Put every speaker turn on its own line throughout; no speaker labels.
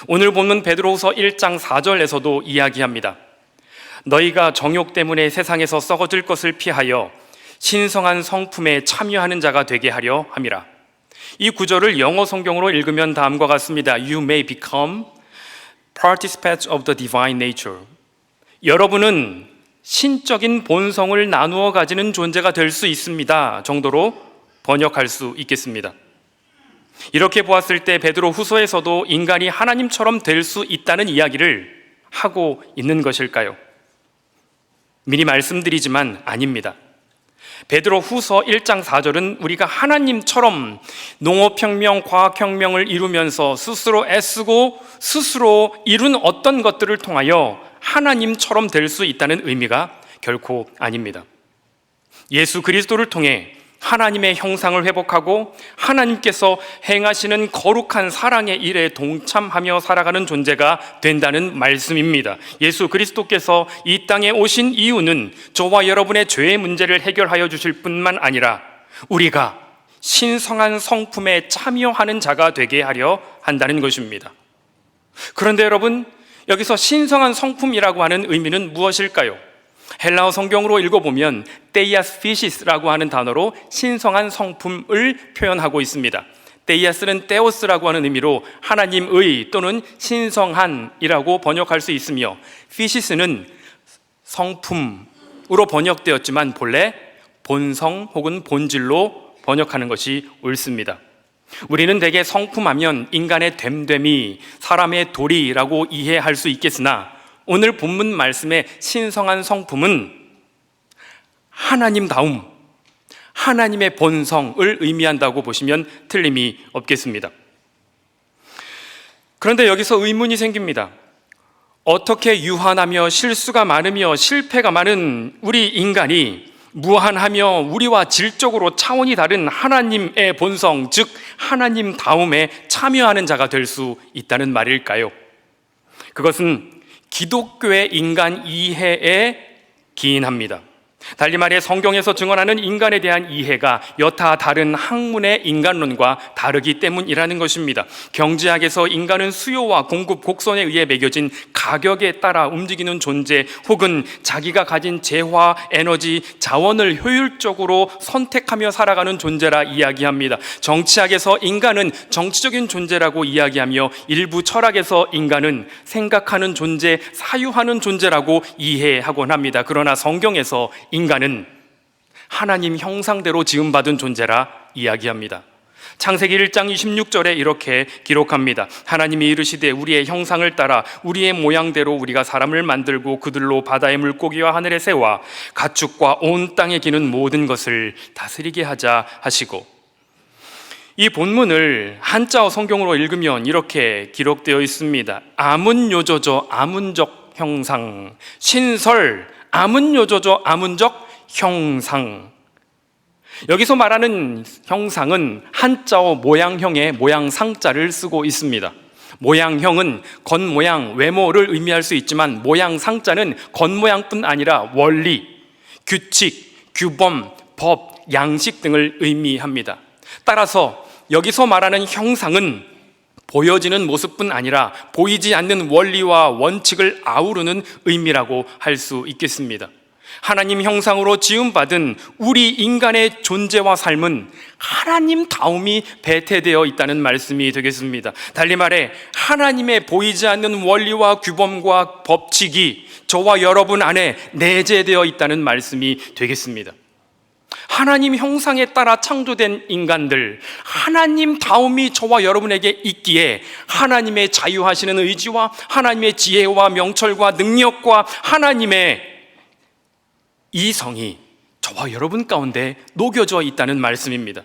오늘 본문 베드로후서 1장 4절에서도 이야기합니다. 너희가 정욕 때문에 세상에서 썩어질 것을 피하여 신성한 성품에 참여하는 자가 되게 하려 함이라. 이 구절을 영어 성경으로 읽으면 다음과 같습니다. You may become participants of the divine nature. 여러분은 신적인 본성을 나누어 가지는 존재가 될 수 있습니다 정도로 번역할 수 있겠습니다. 이렇게 보았을 때 베드로 후서에서도 인간이 하나님처럼 될 수 있다는 이야기를 하고 있는 것일까요? 미리 말씀드리지만 아닙니다. 베드로 후서 1장 4절은 우리가 하나님처럼 농업혁명, 과학혁명을 이루면서 스스로 애쓰고 스스로 이룬 어떤 것들을 통하여 하나님처럼 될 수 있다는 의미가 결코 아닙니다. 예수 그리스도를 통해 하나님의 형상을 회복하고 하나님께서 행하시는 거룩한 사랑의 일에 동참하며 살아가는 존재가 된다는 말씀입니다. 예수 그리스도께서 이 땅에 오신 이유는 저와 여러분의 죄의 문제를 해결하여 주실 뿐만 아니라 우리가 신성한 성품에 참여하는 자가 되게 하려 한다는 것입니다. 그런데 여러분, 여기서 신성한 성품이라고 하는 의미는 무엇일까요? 헬라어 성경으로 읽어보면 데이아스 피시스라고 하는 단어로 신성한 성품을 표현하고 있습니다. 데이아스는 테오스라고 하는 의미로 하나님의 또는 신성한이라고 번역할 수 있으며, 피시스는 성품으로 번역되었지만 본래 본성 혹은 본질로 번역하는 것이 옳습니다. 우리는 대개 성품하면 인간의 됨됨이, 사람의 도리라고 이해할 수 있겠으나 오늘 본문 말씀의 신성한 성품은 하나님다움, 하나님의 본성을 의미한다고 보시면 틀림이 없겠습니다. 그런데 여기서 의문이 생깁니다. 어떻게 유한하며 실수가 많으며 실패가 많은 우리 인간이 무한하며 우리와 질적으로 차원이 다른 하나님의 본성, 즉 하나님다움에 참여하는 자가 될 수 있다는 말일까요? 그것은 기독교의 인간 이해에 기인합니다. 달리 말해 성경에서 증언하는 인간에 대한 이해가 여타 다른 학문의 인간론과 다르기 때문이라는 것입니다. 경제학에서 인간은 수요와 공급 곡선에 의해 매겨진 가격에 따라 움직이는 존재, 혹은 자기가 가진 재화, 에너지, 자원을 효율적으로 선택하며 살아가는 존재라 이야기합니다. 정치학에서 인간은 정치적인 존재라고 이야기하며 일부 철학에서 인간은 생각하는 존재, 사유하는 존재라고 이해하곤 합니다. 그러나 성경에서 인간은 하나님 형상대로 지음받은 존재라 이야기합니다. 창세기 1장 26절에 이렇게 기록합니다. 하나님이 이르시되 우리의 형상을 따라 우리의 모양대로 우리가 사람을 만들고 그들로 바다의 물고기와 하늘의 새와 가축과 온 땅에 기는 모든 것을 다스리게 하자 하시고, 이 본문을 한자어 성경으로 읽으면 이렇게 기록되어 있습니다. 아문요조조 아문적 형상, 신설 아문요조조 아문적 형상. 여기서 말하는 형상은 한자어 모양형의 모양상자를 쓰고 있습니다. 모양형은 겉모양, 외모를 의미할 수 있지만 모양상자는 겉모양뿐 아니라 원리, 규칙, 규범, 법, 양식 등을 의미합니다. 따라서 여기서 말하는 형상은 보여지는 모습뿐 아니라 보이지 않는 원리와 원칙을 아우르는 의미라고 할 수 있겠습니다. 하나님 형상으로 지음받은 우리 인간의 존재와 삶은 하나님다움이 배태되어 있다는 말씀이 되겠습니다. 달리 말해 하나님의 보이지 않는 원리와 규범과 법칙이 저와 여러분 안에 내재되어 있다는 말씀이 되겠습니다. 하나님 형상에 따라 창조된 인간들, 하나님다움이 저와 여러분에게 있기에 하나님의 자유하시는 의지와 하나님의 지혜와 명철과 능력과 하나님의 이성이 저와 여러분 가운데 녹여져 있다는 말씀입니다.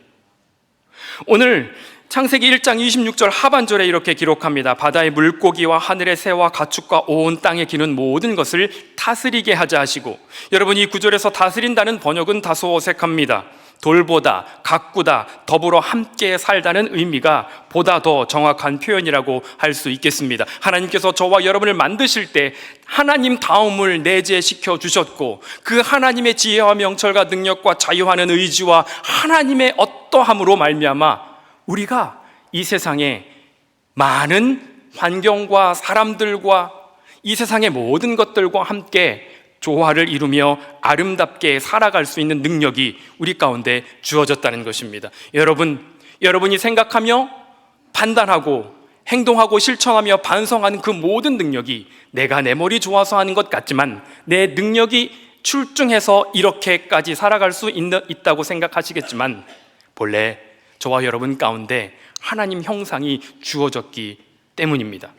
오늘 창세기 1장 26절 하반절에 이렇게 기록합니다. 바다의 물고기와 하늘의 새와 가축과 온 땅에 기는 모든 것을 다스리게 하자 하시고, 여러분 이 구절에서 다스린다는 번역은 다소 어색합니다. 돌보다, 가꾸다, 더불어 함께 살다는 의미가 보다 더 정확한 표현이라고 할 수 있겠습니다. 하나님께서 저와 여러분을 만드실 때 하나님다움을 내재시켜 주셨고, 그 하나님의 지혜와 명철과 능력과 자유하는 의지와 하나님의 어떠함으로 말미암아 우리가 이 세상에 많은 환경과 사람들과 이 세상의 모든 것들과 함께 조화를 이루며 아름답게 살아갈 수 있는 능력이 우리 가운데 주어졌다는 것입니다. 여러분이 생각하며 판단하고 행동하고 실천하며 반성하는 그 모든 능력이 내가 내 머리 좋아서 하는 것 같지만 내 능력이 출중해서 이렇게까지 살아갈 수 있다고 생각하시겠지만 본래 저와 여러분 가운데 하나님 형상이 주어졌기 때문입니다.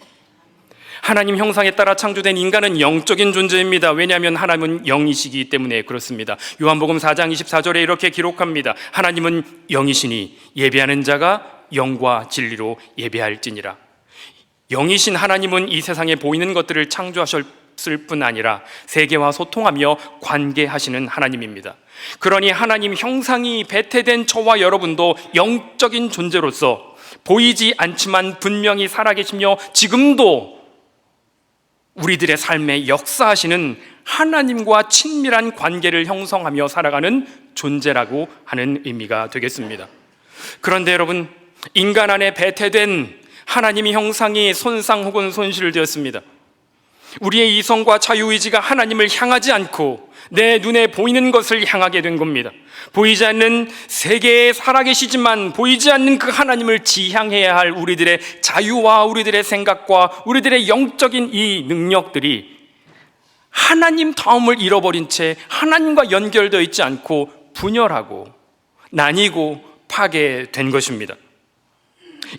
하나님 형상에 따라 창조된 인간은 영적인 존재입니다. 왜냐하면 하나님은 영이시기 때문에 그렇습니다. 요한복음 4장 24절에 이렇게 기록합니다. 하나님은 영이시니 예배하는 자가 영과 진리로 예배할지니라. 영이신 하나님은 이 세상에 보이는 것들을 창조하셨을 뿐 아니라 세계와 소통하며 관계하시는 하나님입니다. 그러니 하나님 형상이 배태된 저와 여러분도 영적인 존재로서 보이지 않지만 분명히 살아계시며 지금도 우리들의 삶에 역사하시는 하나님과 친밀한 관계를 형성하며 살아가는 존재라고 하는 의미가 되겠습니다. 그런데 여러분, 인간 안에 배태된 하나님의 형상이 손상 혹은 손실되었습니다. 우리의 이성과 자유의지가 하나님을 향하지 않고 내 눈에 보이는 것을 향하게 된 겁니다. 보이지 않는 세계에 살아계시지만 보이지 않는 그 하나님을 지향해야 할 우리들의 자유와 우리들의 생각과 우리들의 영적인 이 능력들이 하나님 다움을 잃어버린 채 하나님과 연결되어 있지 않고 분열하고 나뉘고 파괴된 것입니다.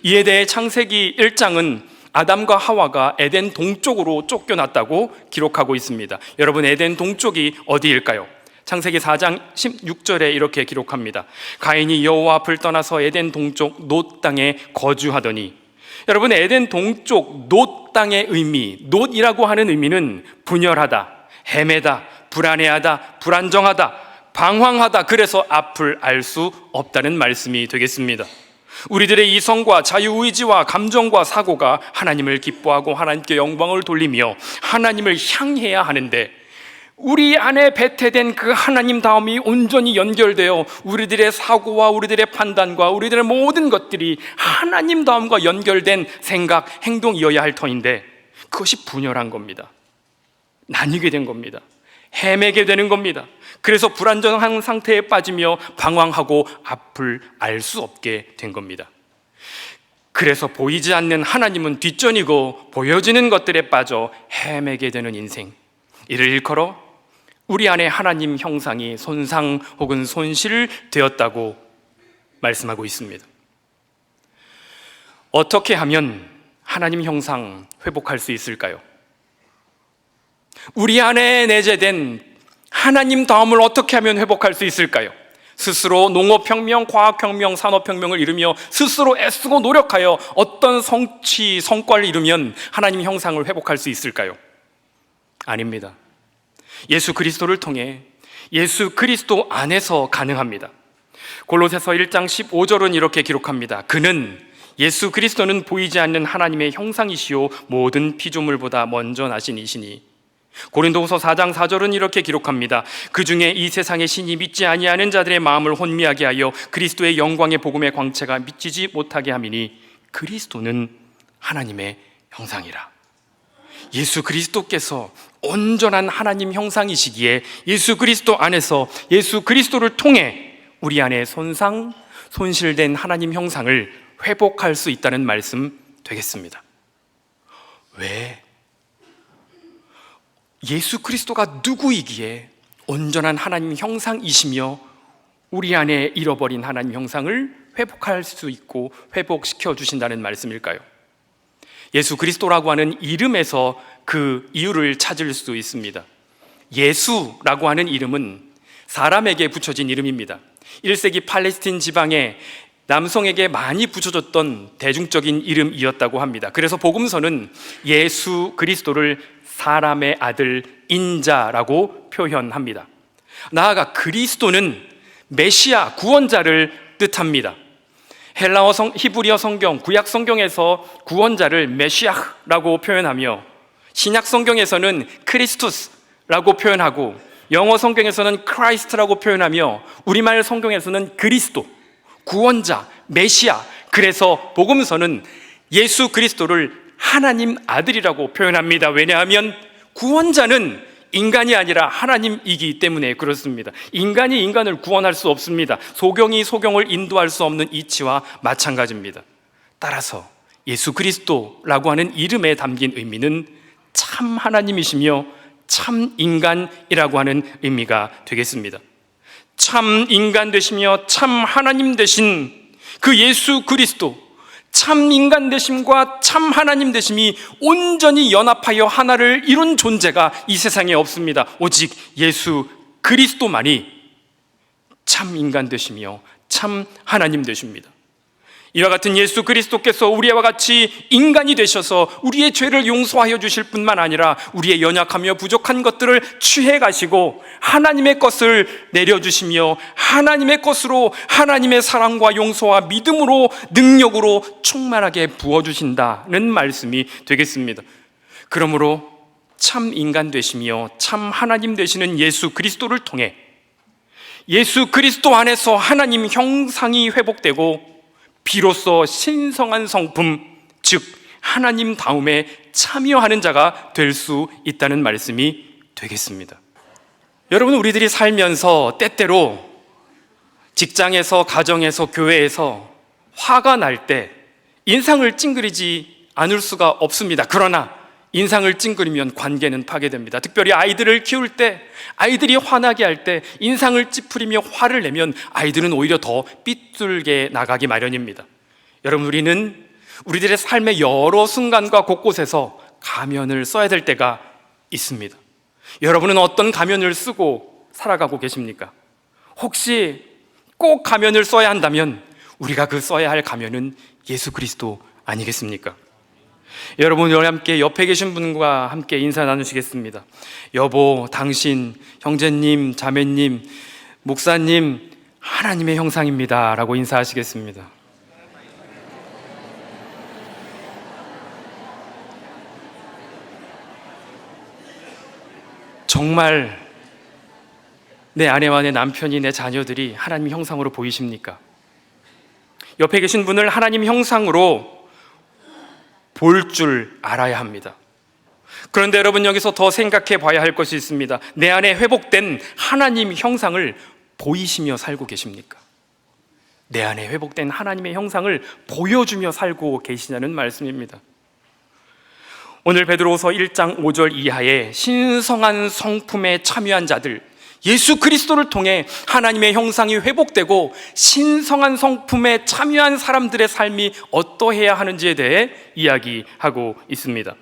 이에 대해 창세기 1장은 아담과 하와가 에덴 동쪽으로 쫓겨났다고 기록하고 있습니다. 여러분, 에덴 동쪽이 어디일까요? 창세기 4장 16절에 이렇게 기록합니다. 가인이 여호와 앞을 떠나서 에덴 동쪽 놋 땅에 거주하더니, 여러분, 에덴 동쪽 놋 땅의 의미, 놋이라고 하는 의미는 분열하다, 헤매다, 불안해하다, 불안정하다, 방황하다, 그래서 앞을 알 수 없다는 말씀이 되겠습니다. 우리들의 이성과 자유의지와 감정과 사고가 하나님을 기뻐하고 하나님께 영광을 돌리며 하나님을 향해야 하는데, 우리 안에 배태된 그 하나님 다음이 온전히 연결되어 우리들의 사고와 우리들의 판단과 우리들의 모든 것들이 하나님 다음과 연결된 생각, 행동이어야 할 터인데 그것이 분열한 겁니다. 나뉘게 된 겁니다. 헤매게 되는 겁니다. 그래서 불안정한 상태에 빠지며 방황하고 앞을 알 수 없게 된 겁니다. 그래서 보이지 않는 하나님은 뒷전이고 보여지는 것들에 빠져 헤매게 되는 인생, 이를 일컬어 우리 안에 하나님 형상이 손상 혹은 손실되었다고 말씀하고 있습니다. 어떻게 하면 하나님 형상 회복할 수 있을까요? 우리 안에 내재된 하나님 다움을 어떻게 하면 회복할 수 있을까요? 스스로 농업혁명, 과학혁명, 산업혁명을 이루며 스스로 애쓰고 노력하여 어떤 성과를 이루면 하나님 형상을 회복할 수 있을까요? 아닙니다. 예수 그리스도를 통해 예수 그리스도 안에서 가능합니다. 골로새서 1장 15절은 이렇게 기록합니다. 그는, 예수 그리스도는 보이지 않는 하나님의 형상이시요 모든 피조물보다 먼저 나신 이시니. 고린도후서 4장 4절은 이렇게 기록합니다. 그 중에 이 세상의 신이 믿지 아니하는 자들의 마음을 혼미하게 하여 그리스도의 영광의 복음의 광채가 미치지 못하게 함이니 그리스도는 하나님의 형상이라. 예수 그리스도께서 온전한 하나님 형상이시기에 예수 그리스도 안에서 예수 그리스도를 통해 우리 안에 손실된 하나님 형상을 회복할 수 있다는 말씀 되겠습니다. 왜? 예수 그리스도가 누구이기에 온전한 하나님 형상이시며 우리 안에 잃어버린 하나님 형상을 회복할 수 있고 회복시켜 주신다는 말씀일까요? 예수 그리스도라고 하는 이름에서 그 이유를 찾을 수 있습니다. 예수라고 하는 이름은 사람에게 붙여진 이름입니다. 1세기 팔레스틴 지방에 남성에게 많이 붙여졌던 대중적인 이름이었다고 합니다. 그래서 복음서는 예수 그리스도를 사람의 아들 인자라고 표현합니다. 나아가 그리스도는 메시아, 구원자를 뜻합니다. 헬라어 히브리어 성경, 구약 성경에서 구원자를 메시아라고 표현하며 신약 성경에서는 크리스투스라고 표현하고 영어 성경에서는 크라이스트라고 표현하며 우리말 성경에서는 그리스도, 구원자, 메시아, 그래서 복음서는 예수 그리스도를 하나님 아들이라고 표현합니다. 왜냐하면 구원자는 인간이 아니라 하나님이기 때문에 그렇습니다. 인간이 인간을 구원할 수 없습니다. 소경이 소경을 인도할 수 없는 이치와 마찬가지입니다. 따라서 예수 그리스도라고 하는 이름에 담긴 의미는 참 하나님이시며 참 인간이라고 하는 의미가 되겠습니다. 참 인간 되시며 참 하나님 되신 그 예수 그리스도, 참 인간 되심과 참 하나님 되심이 온전히 연합하여 하나를 이룬 존재가 이 세상에 없습니다. 오직 예수 그리스도만이 참 인간 되시며 참 하나님 되십니다. 이와 같은 예수 그리스도께서 우리와 같이 인간이 되셔서 우리의 죄를 용서하여 주실 뿐만 아니라 우리의 연약하며 부족한 것들을 취해 가시고 하나님의 것을 내려주시며 하나님의 것으로 하나님의 사랑과 용서와 믿음으로 능력으로 충만하게 부어주신다는 말씀이 되겠습니다. 그러므로 참 인간 되시며 참 하나님 되시는 예수 그리스도를 통해 예수 그리스도 안에서 하나님 형상이 회복되고 비로소 신성한 성품, 즉 하나님 다움에 참여하는 자가 될 수 있다는 말씀이 되겠습니다. 여러분, 우리들이 살면서 때때로 직장에서, 가정에서, 교회에서 화가 날 때 인상을 찡그리지 않을 수가 없습니다. 그러나 인상을 찡그리면 관계는 파괴됩니다. 특별히 아이들을 키울 때, 아이들이 화나게 할 때 인상을 찌푸리며 화를 내면 아이들은 오히려 더 삐뚤게 나가기 마련입니다. 여러분, 우리는 우리들의 삶의 여러 순간과 곳곳에서 가면을 써야 될 때가 있습니다. 여러분은 어떤 가면을 쓰고 살아가고 계십니까? 혹시 꼭 가면을 써야 한다면 우리가 그 써야 할 가면은 예수 그리스도 아니겠습니까? 여러분, 우리 함께 옆에 계신 분과 함께 인사 나누시겠습니다. 여보, 당신, 형제님, 자매님, 목사님, 하나님의 형상입니다 라고 인사하시겠습니다. 정말 내 아내와 내 남편이, 내 자녀들이 하나님 형상으로 보이십니까? 옆에 계신 분을 하나님 형상으로 볼 줄 알아야 합니다. 그런데 여러분, 여기서 더 생각해 봐야 할 것이 있습니다. 내 안에 회복된 하나님 형상을 보이시며 살고 계십니까? 내 안에 회복된 하나님의 형상을 보여주며 살고 계시냐는 말씀입니다. 오늘 베드로후서 1장 5절 이하에 신성한 성품에 참여한 자들, 예수 그리스도를 통해 하나님의 형상이 회복되고 신성한 성품에 참여한 사람들의 삶이 어떠해야 하는지에 대해 이야기하고 있습니다.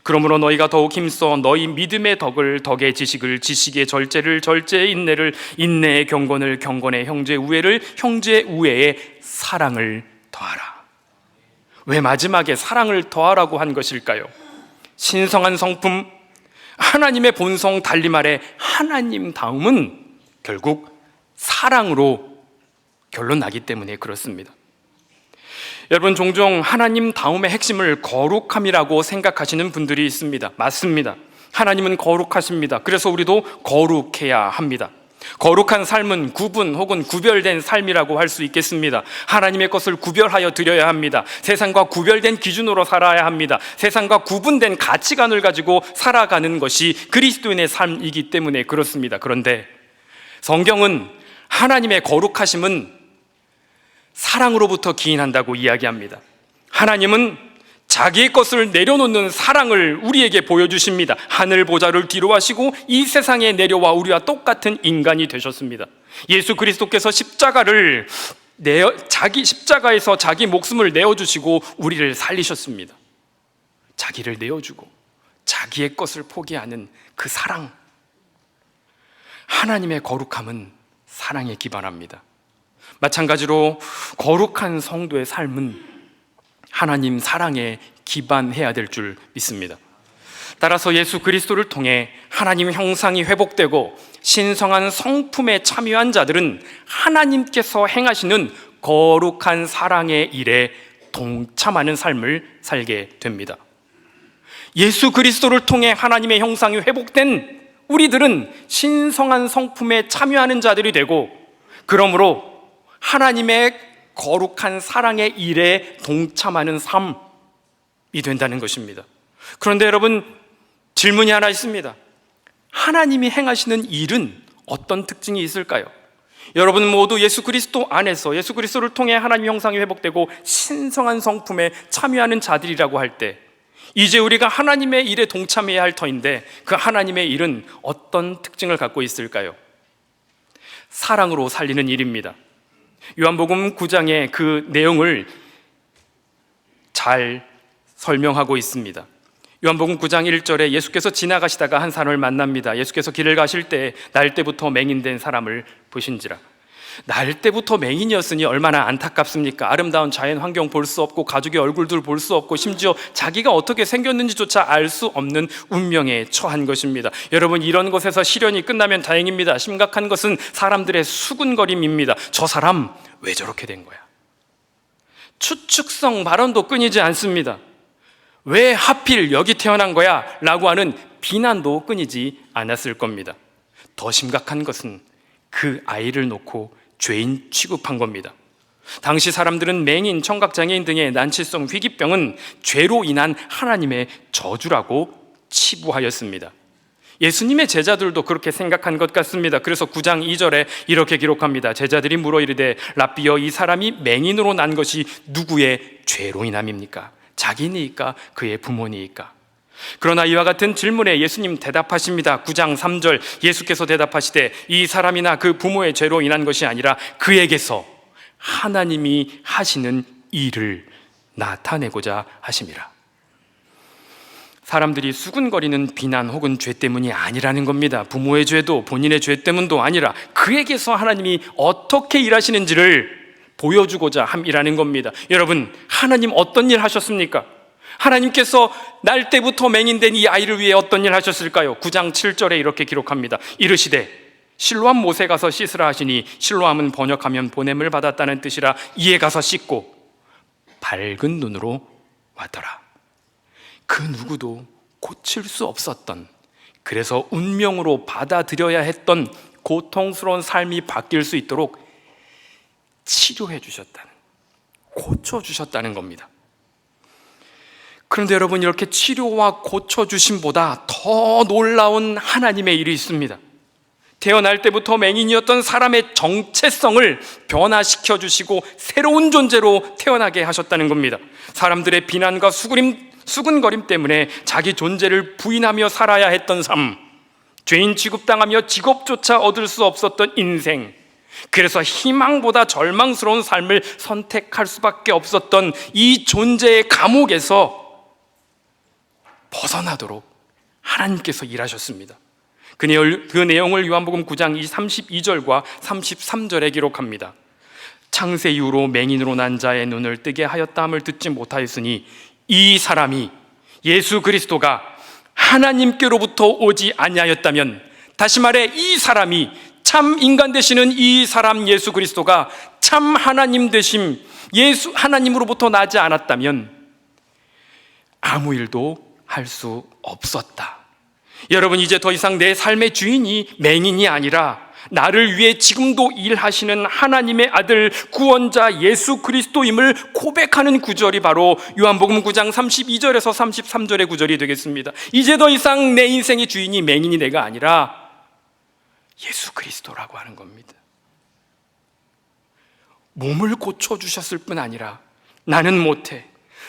그러므로 너희가 더욱 힘써 너희 믿음의 덕을 덕의 지식을, 지식의 절제를, 절제의 인내를, 인내의 경건을, 경건의 형제 우애를, 형제 우애의 사랑을 더하라. 왜 마지막에 사랑을 더하라고 한 것일까요? 신성한 성품, 하나님의 본성, 달리 말해 하나님 다음은 결국 사랑으로 결론 나기 때문에 그렇습니다. 여러분, 종종 하나님 다음의 핵심을 거룩함이라고 생각하시는 분들이 있습니다. 맞습니다. 하나님은 거룩하십니다. 그래서 우리도 거룩해야 합니다. 거룩한 삶은 구분 혹은 구별된 삶이라고 할 수 있겠습니다. 하나님의 것을 구별하여 드려야 합니다. 세상과 구별된 기준으로 살아야 합니다. 세상과 구분된 가치관을 가지고 살아가는 것이 그리스도인의 삶이기 때문에 그렇습니다. 그런데 성경은 하나님의 거룩하심은 사랑으로부터 기인한다고 이야기합니다. 하나님은 자기의 것을 내려놓는 사랑을 우리에게 보여주십니다. 하늘 보좌를 뒤로 하시고 이 세상에 내려와 우리와 똑같은 인간이 되셨습니다. 예수 그리스도께서 십자가에서 자기 목숨을 내어주시고 우리를 살리셨습니다. 자기를 내어주고 자기의 것을 포기하는 그 사랑, 하나님의 거룩함은 사랑에 기반합니다. 마찬가지로 거룩한 성도의 삶은 하나님 사랑에 기반해야 될 줄 믿습니다. 따라서 예수 그리스도를 통해 하나님 형상이 회복되고 신성한 성품에 참여한 자들은 하나님께서 행하시는 거룩한 사랑의 일에 동참하는 삶을 살게 됩니다. 예수 그리스도를 통해 하나님의 형상이 회복된 우리들은 신성한 성품에 참여하는 자들이 되고, 그러므로 하나님의 거룩한 사랑의 일에 동참하는 삶, 된다는 것입니다. 그런데 여러분, 질문이 하나 있습니다. 하나님이 행하시는 일은 어떤 특징이 있을까요? 여러분 모두 예수 그리스도 안에서 예수 그리스도를 통해 하나님 형상이 회복되고 신성한 성품에 참여하는 자들이라고 할 때, 이제 우리가 하나님의 일에 동참해야 할 터인데, 그 하나님의 일은 어떤 특징을 갖고 있을까요? 사랑으로 살리는 일입니다. 요한복음 9장의 그 내용을 잘 설명하고 있습니다. 요한복음 9장 1절에 예수께서 지나가시다가 한 사람을 만납니다. 예수께서 길을 가실 때 날 때부터 맹인된 사람을 보신지라. 날 때부터 맹인이었으니 얼마나 안타깝습니까? 아름다운 자연 환경 볼 수 없고, 가족의 얼굴들 볼 수 없고, 심지어 자기가 어떻게 생겼는지조차 알 수 없는 운명에 처한 것입니다. 여러분, 이런 것에서 시련이 끝나면 다행입니다. 심각한 것은 사람들의 수군거림입니다. 저 사람 왜 저렇게 된 거야? 추측성 발언도 끊이지 않습니다. 왜 하필 여기 태어난 거야? 라고 하는 비난도 끊이지 않았을 겁니다. 더 심각한 것은 그 아이를 놓고 죄인 취급한 겁니다. 당시 사람들은 맹인, 청각장애인 등의 난치성 희귀병은 죄로 인한 하나님의 저주라고 치부하였습니다. 예수님의 제자들도 그렇게 생각한 것 같습니다. 그래서 9장 2절에 이렇게 기록합니다. 제자들이 물어 이르되 랍비여, 이 사람이 맹인으로 난 것이 누구의 죄로 인함입니까? 자기니까 그의 부모니까? 그러나 이와 같은 질문에 예수님 대답하십니다. 9장 3절, 예수께서 대답하시되 이 사람이나 그 부모의 죄로 인한 것이 아니라 그에게서 하나님이 하시는 일을 나타내고자 하심이라. 사람들이 수군거리는 비난 혹은 죄 때문이 아니라는 겁니다. 부모의 죄도 본인의 죄 때문도 아니라 그에게서 하나님이 어떻게 일하시는지를 보여주고자 함이라는 겁니다. 여러분, 하나님 어떤 일 하셨습니까? 하나님께서 날 때부터 맹인된 이 아이를 위해 어떤 일 하셨을까요? 9장 7절에 이렇게 기록합니다. 이르시되 실로암 못에 가서 씻으라 하시니, 실로암은 번역하면 보냄을 받았다는 뜻이라, 이에 가서 씻고 밝은 눈으로 왔더라. 그 누구도 고칠 수 없었던, 그래서 운명으로 받아들여야 했던 고통스러운 삶이 바뀔 수 있도록 치료해 주셨다는, 고쳐주셨다는 겁니다. 그런데 여러분, 이렇게 치료와 고쳐주심보다 더 놀라운 하나님의 일이 있습니다. 태어날 때부터 맹인이었던 사람의 정체성을 변화시켜 주시고 새로운 존재로 태어나게 하셨다는 겁니다. 사람들의 비난과 수군거림 때문에 자기 존재를 부인하며 살아야 했던 삶, 죄인 취급당하며 직업조차 얻을 수 없었던 인생, 그래서 희망보다 절망스러운 삶을 선택할 수밖에 없었던 이 존재의 감옥에서 벗어나도록 하나님께서 일하셨습니다. 그 내용을 요한복음 9장 32절과 33절에 기록합니다. 창세 이후로 맹인으로 난 자의 눈을 뜨게 하였다함을 듣지 못하였으니 이 사람이, 예수 그리스도가 하나님께로부터 오지 아니하였다면, 다시 말해 이 사람이, 참 인간 되시는 이 사람 예수 그리스도가 참 하나님 되심, 예수 하나님으로부터 나지 않았다면 아무 일도 할 수 없었다. 여러분, 이제 더 이상 내 삶의 주인이 맹인이 아니라 나를 위해 지금도 일하시는 하나님의 아들 구원자 예수 그리스도임을 고백하는 구절이 바로 요한복음 9장 32절에서 33절의 구절이 되겠습니다. 이제 더 이상 내 인생의 주인이 맹인이 내가 아니라 예수 그리스도라고 하는 겁니다. 몸을 고쳐주셨을 뿐 아니라 나는 못해,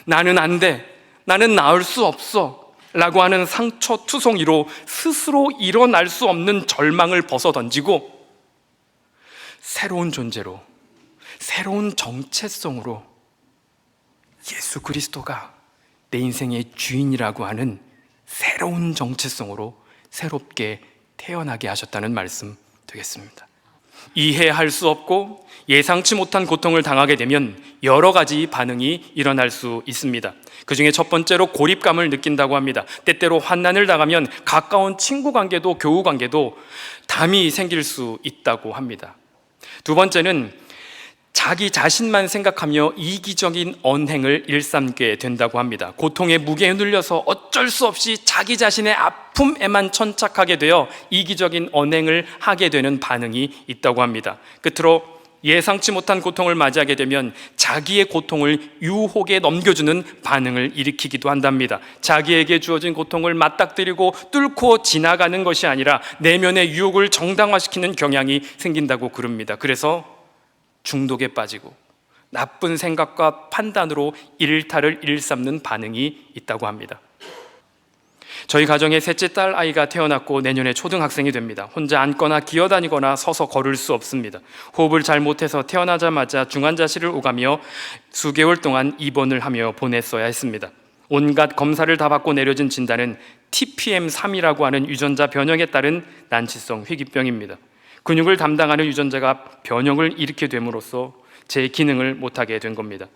나는 안 돼, 나는 나을 수 없어 라고 하는 상처투성이로 스스로 일어날 수 없는 절망을 벗어던지고 새로운 존재로, 새로운 정체성으로 예수 그리스도가 내 인생의 주인이라고 하는 새로운 정체성으로 새롭게 태어나게 하셨다는 말씀 되겠습니다. 이해할 수 없고 예상치 못한 고통을 당하게 되면 여러 가지 반응이 일어날 수 있습니다. 그 중에 첫 번째로 고립감을 느낀다고 합니다. 때때로 환난을 당하면 가까운 친구 관계도 교우 관계도 담이 생길 수 있다고 합니다. 두 번째는 자기 자신만 생각하며 이기적인 언행을 일삼게 된다고 합니다. 고통의 무게에 눌려서 어쩔 수 없이 자기 자신의 아픔에만 천착하게 되어 이기적인 언행을 하게 되는 반응이 있다고 합니다. 끝으로 예상치 못한 고통을 맞이하게 되면 자기의 고통을 유혹에 넘겨주는 반응을 일으키기도 한답니다. 자기에게 주어진 고통을 맞닥뜨리고 뚫고 지나가는 것이 아니라 내면의 유혹을 정당화시키는 경향이 생긴다고 그럽니다. 그래서 중독에 빠지고 나쁜 생각과 판단으로 일탈을 일삼는 반응이 있다고 합니다. 저희 가정에 셋째 딸 아이가 태어났고 내년에 초등학생이 됩니다. 혼자 앉거나 기어다니거나 서서 걸을 수 없습니다. 호흡을 잘 못해서 태어나자마자 중환자실을 오가며 수개월 동안 입원을 하며 보냈어야 했습니다. 온갖 검사를 다 받고 내려진 진단은 TPM3이라고 하는 유전자 변형에 따른 난치성 희귀병입니다. 근육을 담당하는 유전자가 변형을 일으키게 됨으로써 제 기능을 못하게 된 겁니다.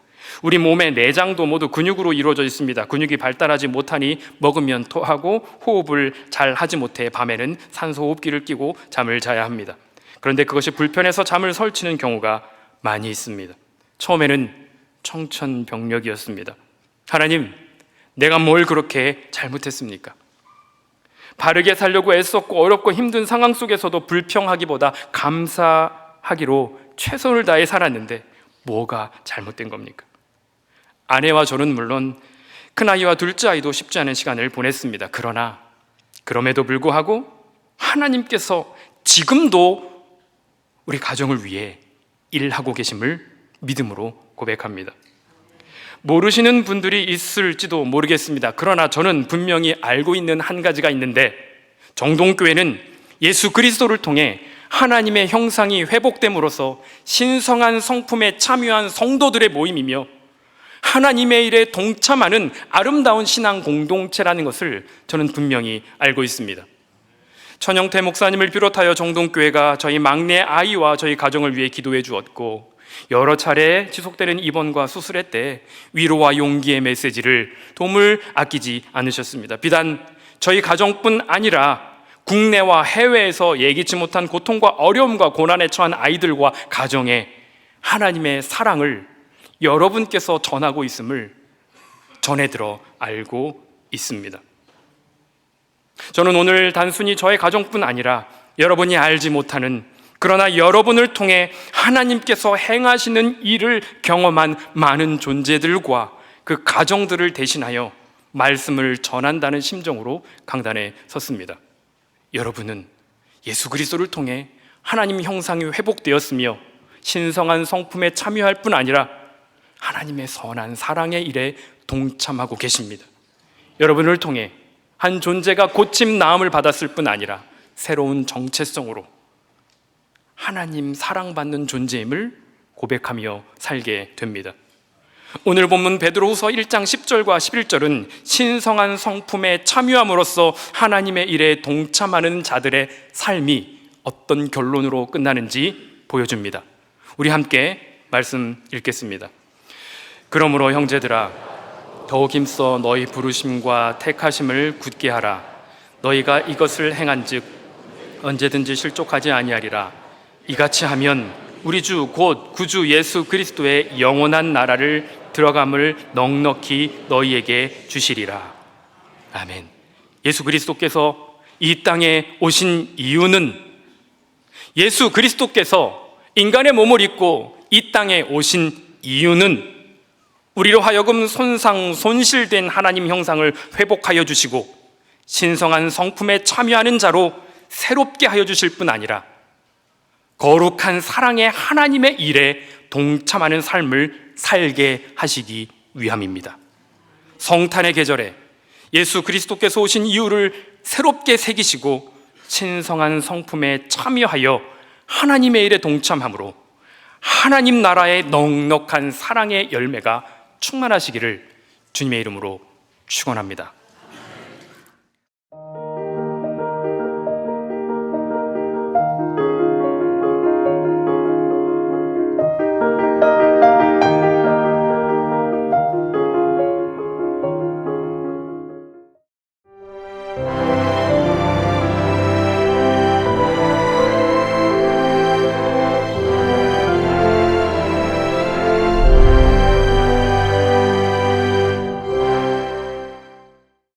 우리 몸의 내장도 모두 근육으로 이루어져 있습니다. 근육이 발달하지 못하니 먹으면 토하고 호흡을 잘 하지 못해 밤에는 산소호흡기를 끼고 잠을 자야 합니다. 그런데 그것이 불편해서 잠을 설치는 경우가 많이 있습니다. 처음에는 청천벽력이었습니다. 하나님, 내가 뭘 그렇게 잘못했습니까? 바르게 살려고 애썼고 어렵고 힘든 상황 속에서도 불평하기보다 감사하기로 최선을 다해 살았는데 뭐가 잘못된 겁니까? 아내와 저는 물론 큰아이와 둘째 아이도 쉽지 않은 시간을 보냈습니다. 그러나 그럼에도 불구하고 하나님께서 지금도 우리 가정을 위해 일하고 계심을 믿음으로 고백합니다. 모르시는 분들이 있을지도 모르겠습니다. 그러나 저는 분명히 알고 있는 한 가지가 있는데, 정동교회는 예수 그리스도를 통해 하나님의 형상이 회복됨으로써 신성한 성품에 참여한 성도들의 모임이며 하나님의 일에 동참하는 아름다운 신앙 공동체라는 것을 저는 분명히 알고 있습니다. 천영태 목사님을 비롯하여 정동교회가 저희 막내 아이와 저희 가정을 위해 기도해 주었고, 여러 차례 지속되는 입원과 수술의 때 위로와 용기의 메시지를 도움을 아끼지 않으셨습니다. 비단 저희 가정뿐 아니라 국내와 해외에서 예기치 못한 고통과 어려움과 고난에 처한 아이들과 가정에 하나님의 사랑을 여러분께서 전하고 있음을 전해 들어 알고 있습니다. 저는 오늘 단순히 저의 가정뿐 아니라 여러분이 알지 못하는, 그러나 여러분을 통해 하나님께서 행하시는 일을 경험한 많은 존재들과 그 가정들을 대신하여 말씀을 전한다는 심정으로 강단에 섰습니다. 여러분은 예수 그리스도를 통해 하나님 형상이 회복되었으며 신성한 성품에 참여할 뿐 아니라 하나님의 선한 사랑의 일에 동참하고 계십니다. 여러분을 통해 한 존재가 고침 나음을 받았을 뿐 아니라 새로운 정체성으로 하나님 사랑받는 존재임을 고백하며 살게 됩니다. 오늘 본문 베드로후서 1장 10절과 11절은 신성한 성품에 참여함으로써 하나님의 일에 동참하는 자들의 삶이 어떤 결론으로 끝나는지 보여줍니다. 우리 함께 말씀 읽겠습니다. 그러므로 형제들아, 더욱 힘써 너희 부르심과 택하심을 굳게 하라. 너희가 이것을 행한즉 언제든지 실족하지 아니하리라. 이같이 하면 우리 주 곧 구주 예수 그리스도의 영원한 나라를 들어감을 넉넉히 너희에게 주시리라. 아멘. 예수 그리스도께서 이 땅에 오신 이유는, 예수 그리스도께서 인간의 몸을 입고 이 땅에 오신 이유는 우리로 하여금 손실된 하나님 형상을 회복하여 주시고 신성한 성품에 참여하는 자로 새롭게 하여 주실 뿐 아니라 거룩한 사랑의 하나님의 일에 동참하는 삶을 살게 하시기 위함입니다. 성탄의 계절에 예수 그리스도께서 오신 이유를 새롭게 새기시고 신성한 성품에 참여하여 하나님의 일에 동참함으로 하나님 나라의 넉넉한 사랑의 열매가 충만하시기를 주님의 이름으로 축원합니다.